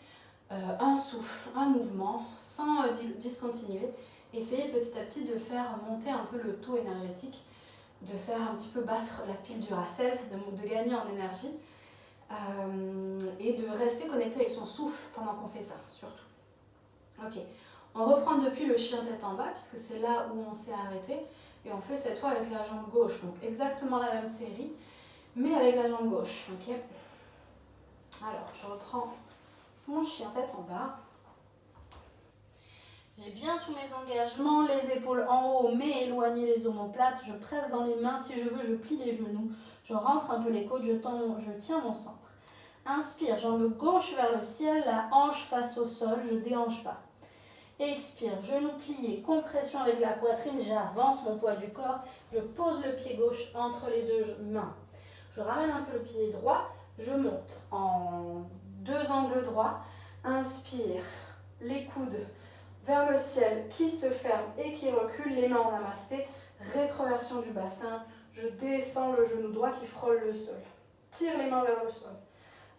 un souffle, un mouvement, sans discontinuer. Essayez petit à petit de faire monter un peu le taux énergétique, de faire un petit peu battre la pile du Racel, de gagner en énergie et de rester connecté avec son souffle pendant qu'on fait ça, surtout. Ok, on reprend depuis le chien tête en bas, puisque c'est là où on s'est arrêté, et on fait cette fois avec la jambe gauche, donc exactement la même série, mais avec la jambe gauche. Ok. Alors, je reprends mon chien tête en bas. J'ai bien tous mes engagements, les épaules en haut, mais éloigner les omoplates. Je presse dans les mains, si je veux, je plie les genoux. Je rentre un peu les côtes, je tiens mon centre. Inspire, jambe gauche vers le ciel, la hanche face au sol, je ne déhanche pas. Expire, genoux pliés, compression avec la poitrine, j'avance mon poids du corps. Je pose le pied gauche entre les deux mains. Je ramène un peu le pied droit, je monte en 2 angles droits. Inspire, les coudes vers le ciel qui se ferme et qui recule, les mains en namasté, rétroversion du bassin, je descends le genou droit qui frôle le sol. Tire les mains vers le sol.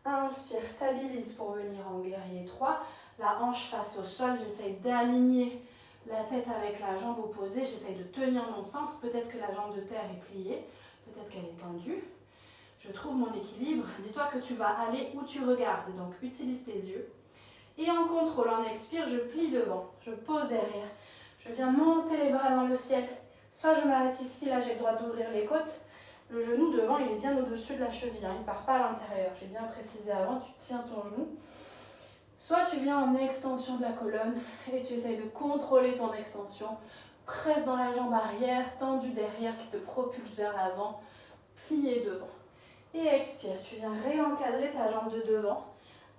Inspire, stabilise pour venir en guerrier 3, la hanche face au sol, j'essaye d'aligner la tête avec la jambe opposée, j'essaye de tenir mon centre, peut-être que la jambe de terre est pliée, peut-être qu'elle est tendue. Je trouve mon équilibre, dis-toi que tu vas aller où tu regardes, donc utilise tes yeux. Et en contrôle, en expire, je plie devant, je pose derrière. Je viens monter les bras dans le ciel. Soit je m'arrête ici, là j'ai le droit d'ouvrir les côtes. Le genou devant, il est bien au-dessus de la cheville, hein, il ne part pas à l'intérieur. J'ai bien précisé avant, tu tiens ton genou. Soit tu viens en extension de la colonne et tu essayes de contrôler ton extension. Presse dans la jambe arrière, tendue derrière qui te propulse vers l'avant, plié devant. Et expire, tu viens réencadrer ta jambe de devant.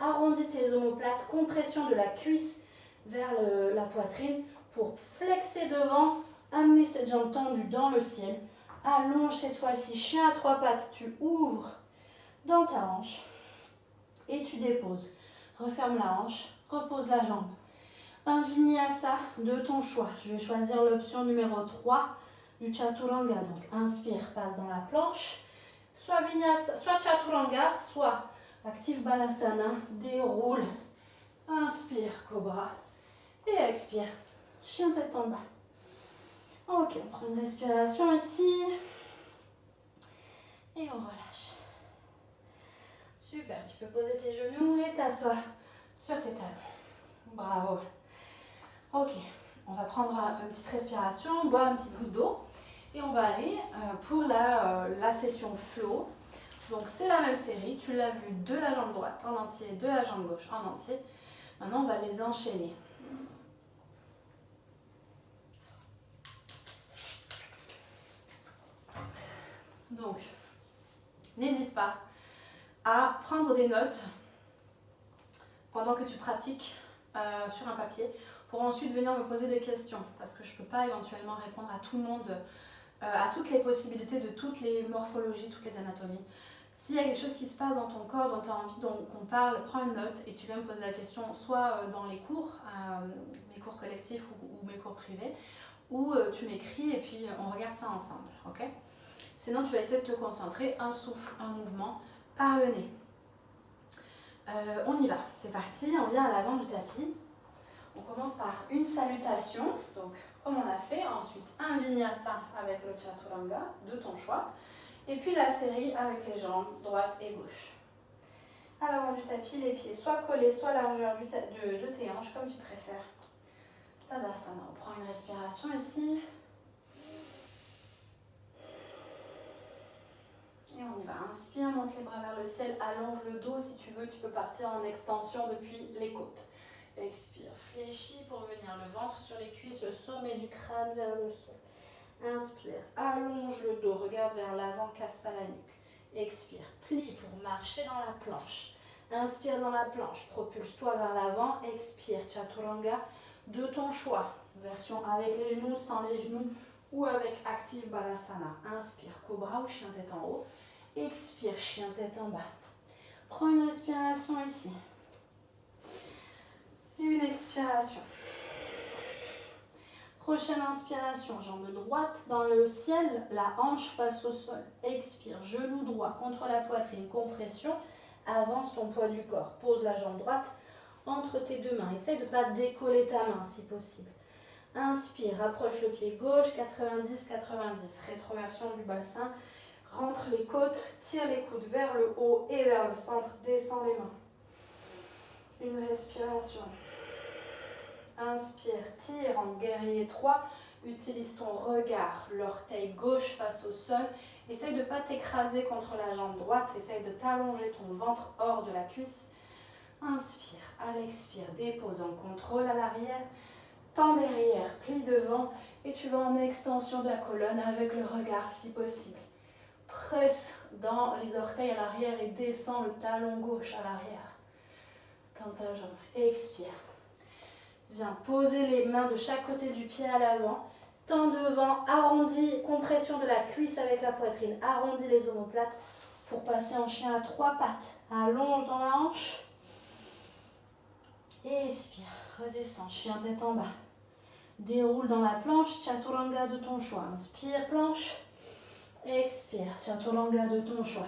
Arrondis tes omoplates, compression de la cuisse vers la poitrine pour flexer devant, amener cette jambe tendue dans le ciel. Allonge cette fois-ci, chien à 3 pattes, tu ouvres dans ta hanche et tu déposes. Referme la hanche, repose la jambe. Un vinyasa de ton choix. Je vais choisir l'option numéro 3 du chaturanga. Donc inspire, passe dans la planche. Soit vinyasa, soit chaturanga, soit active balasana, déroule. Inspire, cobra. Et expire, chien tête en bas. Ok, on prend une respiration ici. Et on relâche. Super, tu peux poser tes genoux et t'asseoir sur tes talons. Bravo. Ok, on va prendre une petite respiration, boire une petite goutte d'eau. Et on va aller pour la session flow. Donc c'est la même série, tu l'as vu de la jambe droite en entier, de la jambe gauche en entier. Maintenant on va les enchaîner. Donc, n'hésite pas à prendre des notes pendant que tu pratiques sur un papier pour ensuite venir me poser des questions parce que je ne peux pas éventuellement répondre à tout le monde, à toutes les possibilités de toutes les morphologies, toutes les anatomies. S'il y a quelque chose qui se passe dans ton corps dont tu as envie qu'on parle, prends une note et tu viens me poser la question soit dans les cours, mes cours collectifs ou mes cours privés, ou tu m'écris et puis on regarde ça ensemble, ok ? Sinon, tu vas essayer de te concentrer, un souffle, un mouvement, par le nez. On y va, c'est parti, on vient à l'avant du tapis. On commence par une salutation, donc comme on a fait, ensuite un vinyasa avec le chaturanga de ton choix, et puis la série avec les jambes droite et gauche. À l'avant du tapis, les pieds soit collés, soit largeur de tes hanches, comme tu préfères. Tadasana, on prend une respiration ici. Et on y va. Inspire, monte les bras vers le ciel, allonge le dos. Si tu veux, tu peux partir en extension depuis les côtes. Expire, fléchis pour venir le ventre sur les cuisses, le sommet du crâne vers le sol. Inspire, allonge le dos, regarde vers l'avant, casse pas la nuque. Expire, plie pour marcher dans la planche. Inspire dans la planche, propulse-toi vers l'avant. Expire, chaturanga de ton choix. Version avec les genoux, sans les genoux ou avec active balasana. Inspire, cobra ou chien tête en haut. Expire, chien tête en bas. Prends une respiration ici. Et une expiration. Prochaine inspiration, jambe droite dans le ciel, la hanche face au sol. Expire, genou droit contre la poitrine, compression. Avance ton poids du corps. Pose la jambe droite entre tes deux mains. Essaye de ne pas décoller ta main si possible. Inspire, rapproche le pied gauche, 90-90. Rétroversion du bassin. Rentre les côtes, tire les coudes vers le haut et vers le centre. Descends les mains. Une respiration. Inspire, tire en guerrier 3. Utilise ton regard, l'orteil gauche face au sol. Essaye de ne pas t'écraser contre la jambe droite. Essaye de t'allonger ton ventre hors de la cuisse. Inspire, à l'expire, dépose en contrôle à l'arrière. Tends derrière, plie devant et tu vas en extension de la colonne avec le regard si possible. Presse dans les orteils à l'arrière et descends le talon gauche à l'arrière. Tends ta jambe, expire. Viens poser les mains de chaque côté du pied à l'avant. Tends devant, arrondis, compression de la cuisse avec la poitrine. Arrondis les omoplates pour passer en chien à 3 pattes. Allonge dans la hanche. Et expire, redescends, chien tête en bas. Déroule dans la planche, chaturanga de ton choix. Inspire, planche. Expire, chaturanga de ton choix.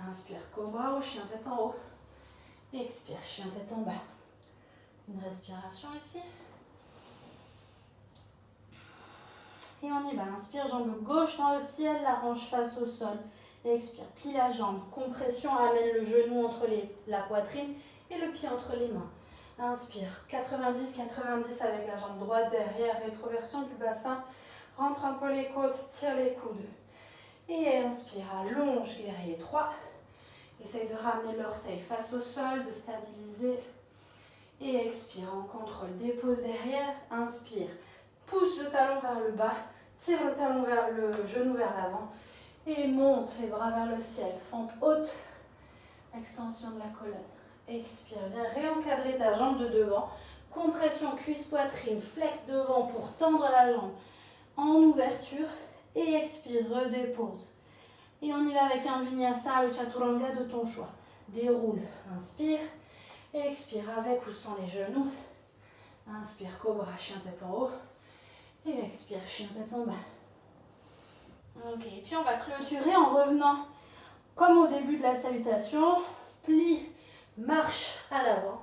Inspire, cobra ou chien tête en haut. Expire, chien tête en bas. Une respiration ici. Et on y va. Inspire, jambe gauche dans le ciel, la hanche face au sol. Expire, plie la jambe. Compression, amène le genou entre la poitrine et le pied entre les mains. Inspire, 90-90 avec la jambe droite derrière, rétroversion du bassin. Rentre un peu les côtes, tire les coudes. Et inspire, allonge, guerrier 3. Et Essaye de ramener l'orteil face au sol, de stabiliser. Et expire en contrôle. Dépose derrière, inspire. Pousse le talon vers le bas, tire le talon vers le genou vers l'avant. Et monte les bras vers le ciel. Fente haute, extension de la colonne. Expire, viens réencadrer ta jambe de devant. Compression cuisse-poitrine, flex devant pour tendre la jambe en ouverture. Et expire, redépose. Et on y va avec un vinyasa, le chaturanga de ton choix. Déroule, inspire. Expire avec ou sans les genoux. Inspire, cobra, chien tête en haut. Et expire, chien tête en bas. Ok, puis on va clôturer en revenant comme au début de la salutation. Plie, marche à l'avant.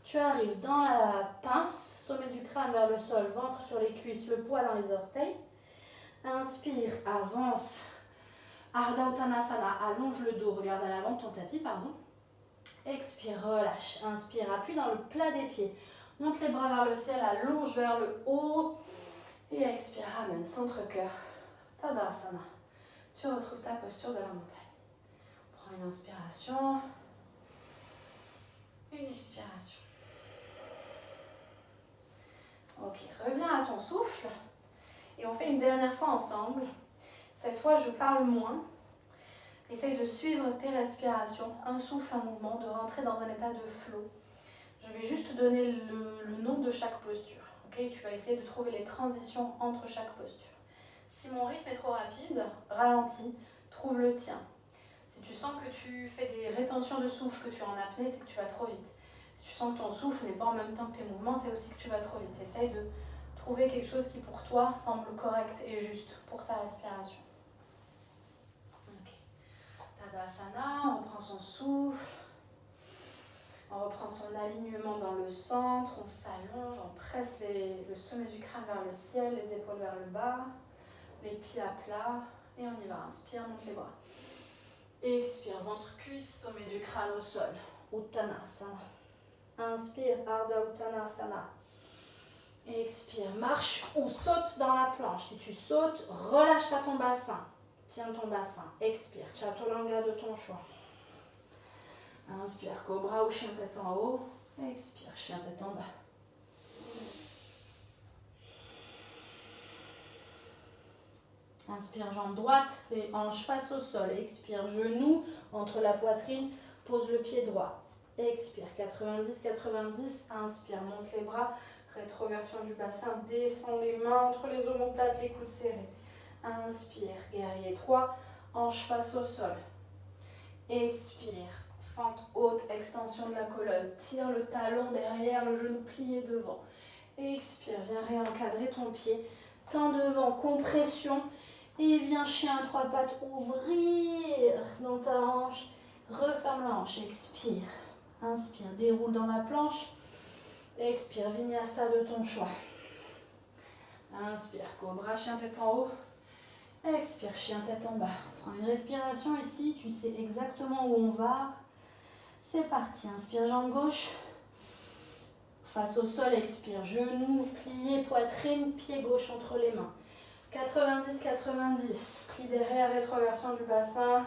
Tu arrives dans la pince, sommet du crâne vers le sol, ventre sur les cuisses, le poids dans les orteils. Inspire, avance. Ardha Uttanasana, allonge le dos, regarde à l'avant de ton tapis, pardon. Expire, relâche. Inspire, appuie dans le plat des pieds. Monte les bras vers le ciel, allonge vers le haut. Et expire, ramène, centre-cœur. Tadasana. Tu retrouves ta posture de la montagne. Prends une inspiration. Une expiration. Ok, reviens à ton souffle. Et on fait une dernière fois ensemble. Cette fois, je parle moins. Essaye de suivre tes respirations, un souffle, un mouvement, de rentrer dans un état de flow. Je vais juste te donner le nom de chaque posture. Okay, tu vas essayer de trouver les transitions entre chaque posture. Si mon rythme est trop rapide, ralentis, trouve le tien. Si tu sens que tu fais des rétentions de souffle, que tu es en apnée, c'est que tu vas trop vite. Si tu sens que ton souffle n'est pas en même temps que tes mouvements, c'est aussi que tu vas trop vite. Essaye de trouver quelque chose qui pour toi semble correct et juste pour ta respiration. Tadasana, on reprend son souffle, on reprend son alignement dans le centre, on s'allonge, on presse le sommet du crâne vers le ciel, les épaules vers le bas, les pieds à plat, et on y va, inspire, monte les bras. Expire, ventre cuisse, sommet du crâne au sol, Uttanasana. Inspire, Ardha Uttanasana. Expire, marche ou saute dans la planche. Si tu sautes, relâche pas ton bassin. Tiens ton bassin. Expire. Chaturanga de ton choix. Inspire. Cobra ou chien tête en haut. Expire. Chien tête en bas. Inspire. Jambe droite. Les hanches face au sol. Expire. Genou entre la poitrine. Pose le pied droit. Expire. 90-90. Inspire. Monte les bras. Rétroversion du bassin. Descends les mains entre les omoplates. Les coudes serrés. Inspire, guerrier 3, hanche face au sol. Expire, fente haute, extension de la colonne. Tire le talon derrière, le genou plié devant. Expire, viens réencadrer ton pied. Tends devant, compression. Et viens chien à 3 pattes, ouvrir dans ta hanche. Referme la hanche, expire. Inspire, déroule dans la planche. Expire, vinyasa de ton choix. Inspire, cobra, chien tête en haut. Expire, chien tête en bas. Prends une respiration ici, tu sais exactement où on va. C'est parti, inspire, jambe gauche. Face au sol, expire, genou, plié, poitrine, pied gauche entre les mains. 90-90, plie derrière, rétroversion du bassin.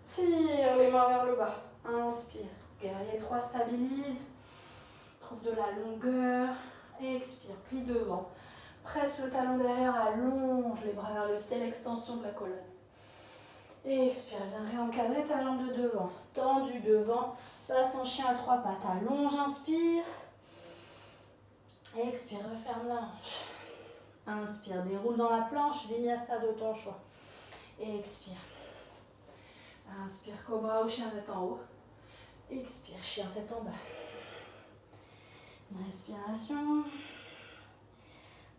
Tire les mains vers le bas. Inspire, guerrier 3, stabilise. Trouve de la longueur. Expire, plie devant. Presse le talon derrière, allonge les bras vers le ciel, extension de la colonne. Expire, viens réencadrer ta jambe de devant. Tendu devant, passe en chien à 3 pattes. Allonge, inspire. Expire, referme la hanche. Inspire, déroule dans la planche, vinyasa de ton choix. Expire. Inspire, cobra ou chien tête en haut. Expire, chien tête en bas. Une respiration.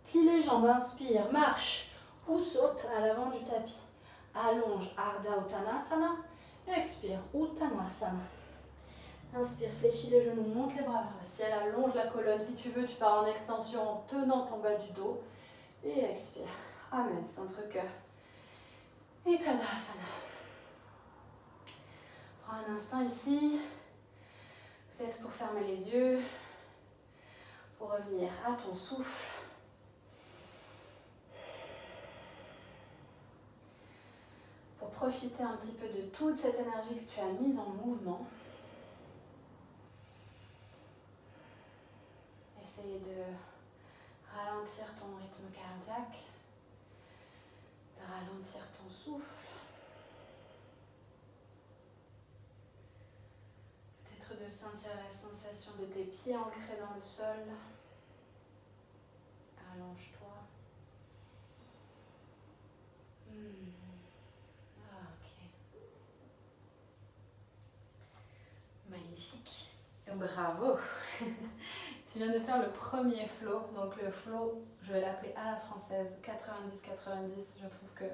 Plie les jambes, inspire, marche ou saute à l'avant du tapis. Allonge, Ardha Uttanasana. Expire, Uttanasana. Inspire, fléchis les genoux, monte les bras vers le ciel, allonge la colonne. Si tu veux, tu pars en extension en tenant ton bas du dos. Et expire. Amen, centre-cœur. Et Tadasana. Prends un instant ici. Peut-être pour fermer les yeux. Pour revenir à ton souffle. Pour profiter un petit peu de toute cette énergie que tu as mise en mouvement. Essaye de ralentir ton rythme cardiaque, de ralentir ton souffle. Peut-être de sentir la sensation de tes pieds ancrés dans le sol. Allonge-toi. Ok. Magnifique. Bravo. Tu viens de faire le premier flow. Donc le flow, je vais l'appeler à la française, 90-90. Je trouve que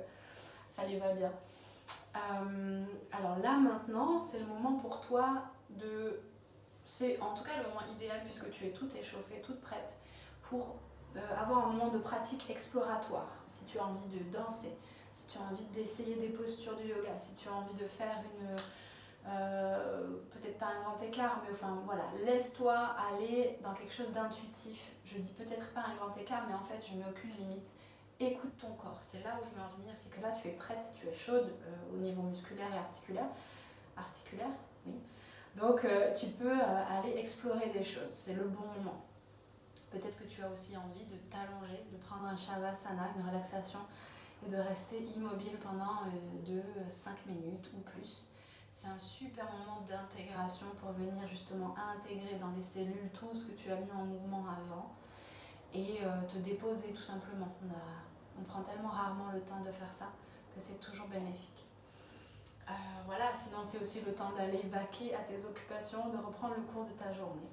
ça lui va bien. Alors là maintenant, c'est le moment pour toi de... C'est en tout cas le moment idéal puisque tu es toute échauffée, toute prête pour avoir un moment de pratique exploratoire. Si tu as envie de danser, si tu as envie d'essayer des postures du yoga, si tu as envie de faire une... peut-être pas un grand écart, mais enfin voilà, laisse-toi aller dans quelque chose d'intuitif. Je dis peut-être pas un grand écart, mais en fait je mets aucune limite. Écoute ton corps, c'est là où je veux en venir, c'est que là tu es prête, tu es chaude au niveau musculaire et articulaire. Articulaire, oui. Donc tu peux aller explorer des choses, c'est le bon moment. Peut-être que tu as aussi envie de t'allonger, de prendre un shavasana, une relaxation, et de rester immobile pendant 5 minutes ou plus. C'est un super moment d'intégration pour venir justement intégrer dans les cellules tout ce que tu as mis en mouvement avant et te déposer tout simplement. On prend tellement rarement le temps de faire ça que c'est toujours bénéfique. Voilà, sinon c'est aussi le temps d'aller vaquer à tes occupations, de reprendre le cours de ta journée.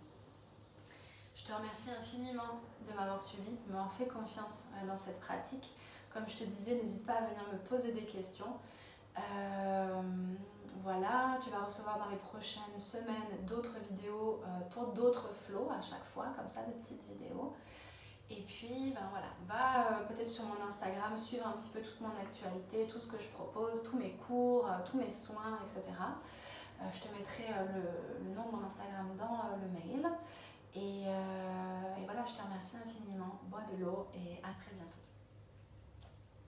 Je te remercie infiniment de m'avoir suivi, de m'avoir fait confiance dans cette pratique. Comme je te disais, n'hésite pas à venir me poser des questions. Voilà, tu vas recevoir dans les prochaines semaines d'autres vidéos pour d'autres flows à chaque fois, comme ça, des petites vidéos. Et puis, ben voilà, va peut-être sur mon Instagram suivre un petit peu toute mon actualité, tout ce que je propose, tous mes cours, tous mes soins, etc. Je te mettrai le nom de mon Instagram dans le mail. Et voilà, je te remercie infiniment. Bois de l'eau et à très bientôt.